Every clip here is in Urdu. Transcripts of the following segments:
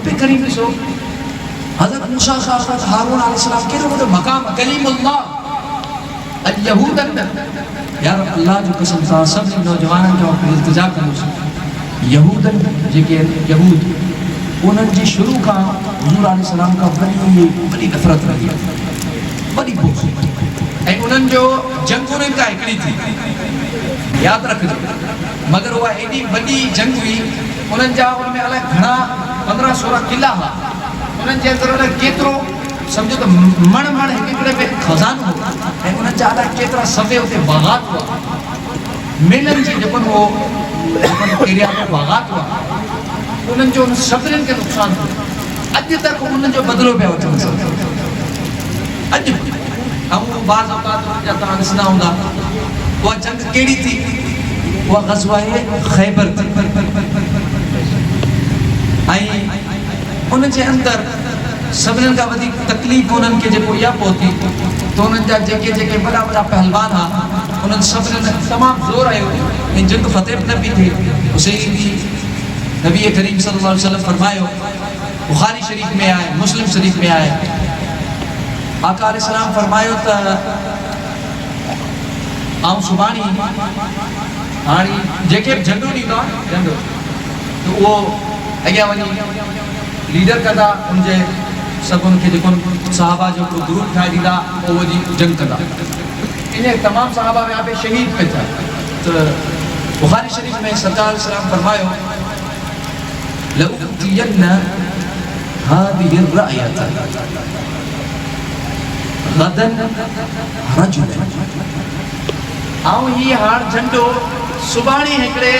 رب کریم سو حضرت موسیٰ حضرت ہارون علیہ السلام کے وہ مقام کلیم اللہ الیہود یا رب اللہ جو قسم تھا سب نوجوانوں جو التجا کرو یہودن جے یہود انہوں جی شروع کا حضور علیہ السلام کا بڑی نفرت رہی بڑی بغض انہوں جو جنگ انہوں کا ایکڑی تھی یاد رکھ دو مگر وہ ایڈی بڑی جنگ ہوئی انہوں جا ان میں الگ گھنا 15-16 قلعہ ہا انہوں جے اندر کیترو سمجھو تو مڑ ہکڑے پہ خزان ہو انہوں جا الگ کیترا صفے ہوتے باغات ہوا ملن جی جبن وہ ایریا میں باغات ہوا انہوں جو ان سفرین کے نقصان ہو اج تک انہوں جو بدلو پہ ہوتے ہیں اج ہم بعض اوقات جاتا آنسنا ہوں گا وہ جنگ کیڑی تھی وہ غزوہ خیبر تھی انہوں کے اندر سبنن کا بدی تکلیف انہوں کے جب یا پوتی تو انہوں جا جگہ بڑا بڑا پہلوان ہاں انہوں سبنن تمام زور آئے ہوئے ان جنگ فتح نبی تھے حسین بھی نبی کریم صلی اللہ علیہ وسلم فرمائے ہو بخاری شریف میں آئے مسلم شریف میں آئے آقا علیہ السلام فرمائے ہو تا آؤں سبانی آنی جیکے جنڈو نہیں دا جنڈو تو وہ اگیا ونی لیڈر کا دا انجھے سب ان کے جکن صحابہ جو گروپ کھائی دیدا وہ جی جنگ کا دا انہیں تمام صحابہ میں پہ شہید پہ تھا تو بخاری شریف میں سرکار علیہ السلام فرمائے ہو لَأُؤْتِيَنَّ هَذِهِ الرَّأْيَةَ غَدًا رَجُلًا آؤں ہی ہار جھنڈو سبانی ہکڑے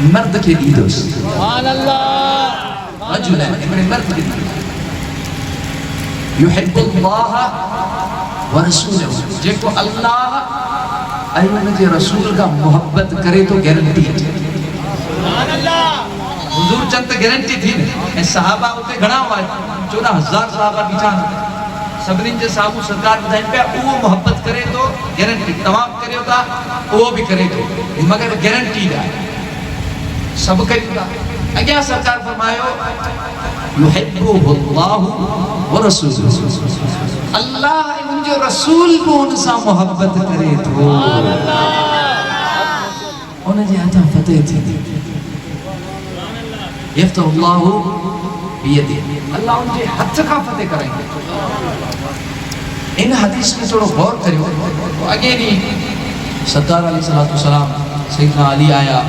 مرد کے دیدوس سبحان اللہ رجلًا ہکڑے مرد کے دیدوس يُحِبُّ اللَّهَ وَرَسُولَهُ جے کو اللہ ایمان کے رسول کا محبت کرے تو گارنٹی ہے سبحان اللہ حضور چند گارنٹی تھی صحابہ ہوتے گھڑا ہوا ہے 14,000 صحابہ بیٹھا سبنین جے صحابہ سرکار بتائیں پہ وہ محبت کرے تو گارنٹی تمام کرے ہوتا وہ بھی کرے تو مگر گارنٹی ہے سب کرے ہوتا اگیا سرکار فرمائے ہو يُحِبُّهُ اللَّهُ وَرَسُولُهُ اللہ ان جو رسول کو ان سا محبت کرے تو انہیں جے آتا فتح تھی یفتح اللہ بیدی اللہ ان کے حد کا فتح کریں گے ان حدیث میں تھوڑا غور کریں آگے نہیں سرکار علیہ السلام سیدنا علی آیا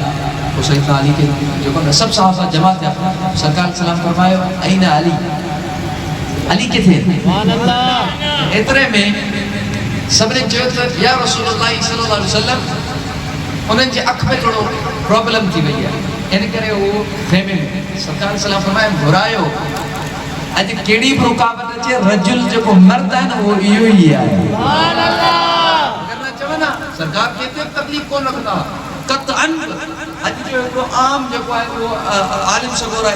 تو سیدنا علی کے جو سب صحابہ جمع تھے سرکار علیہ السلام فرمائے این علی علی کے تھے اترے میں سب نے جو یا رسول اللہ صلی اللہ علیہ وسلم انہیں جے اکھ میں تھوڑو پرابلم تھی بھئی ہے ان کرے وہ خیمے میں سرکار علیہ السلام فرمائے گھرائے ہو آج کیڑی رکاوٹ اچھے رجل جو کو مرد ہے نا وہ ایو ہی آئے اگر میں چاہوں نا سرکار کہتے ہیں تکلیف کون رکھتا قطعاً آج جو ہے عام جو ہے وہ عالم سگورہ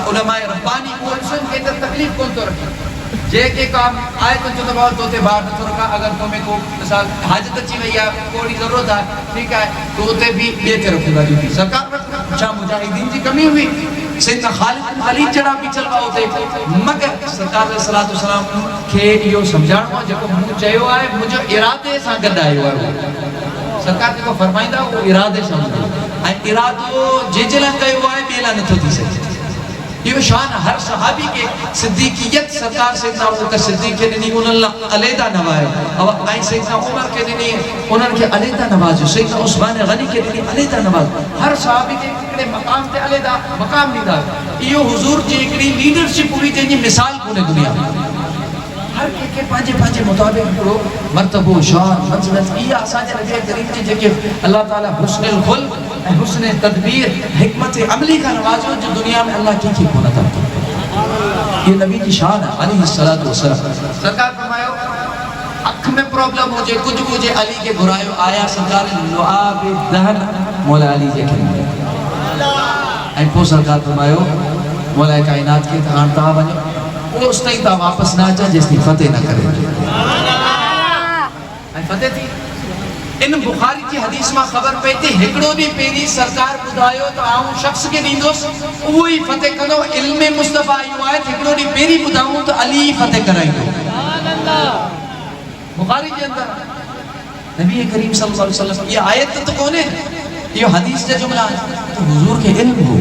علماء ربانی کو انسان کہتے ہیں تکلیف کون تو رکھتا جے کے کام آئے تو جو دباؤ توتے باہر تو رکھا اگر تمہیں کو مثال حاجت اچھی نہیں ہے کوئی ضرورت ہے ٹھیک ہے تو تے بھی لے کے رکھے گا جو بھی سرکار رکھا شاہ مجاہدین جی کمی ہوئی سیدنا خالد بن ولید چڑھا بھی چلوا ہوتے مگر سرکار علیہ السلام کے یہ سمجھانا ہوا جب مجھے چاہیے آئے مجھے ارادے سے گڈ آئے ہوا سرکار کو فرمائندہ وہ ارادے سمجھا ارادو جیجلن گئے ہوا ہے بیلا نتو دی سے یہ شان ہر صحابی کے صدیقیت سرکار سیدنا ابو بکر صدیق کے دنی انہوں علیدہ نوائے اور آئی سیدنا عمر کے دنی انہوں کے علیدہ نوازو سیدنا عثمان غنی کے دنی علیدہ نوازو ہر صحابی کے اکڑے مقام تے علیدہ مقام نہیں دا یہ حضور جی اکڑی لیڈرشپ ہوئی تھی مثال پورے دنیا ہر ایک پانچے مطابق کرو مرتبہ شان منزلت یہ آسان نبی کریم جی جے کہ اللہ تعالیٰ حسن الخلق حسن تدبیر حکمت عملی کا نوازو جو دنیا میں اللہ کی ہونا تھا یہ نبی کی شان ہے علیہ السلام سرکار فرمائے اکھ میں پرابلم ہو جائے کچھ مجھے علی کے گھرائے آیا سرکار لعاب دہن مولا علی جے کریم این پو سرکار فرمائے مولا کائنات کے تھانتا بنے وہ اس طرح تا واپس نہ جا جس کی فتح نہ کرے فتح تھی ان بخاری کی حدیث میں خبر پئی تھی ہکڑو دی پیری سرکار بدایو تو آؤں شخص کے دیندوس وہی فتح کرو علم مصطفیٰ آئیو آئے ہکڑو دی پیری بداؤں تو علی فتح کرائی دو بخاری کے اندر نبی کریم صلی اللہ علیہ وسلم یہ آیت تو کون ہے یہ حدیث کا جملہ ہے تو حضور کے علم ہو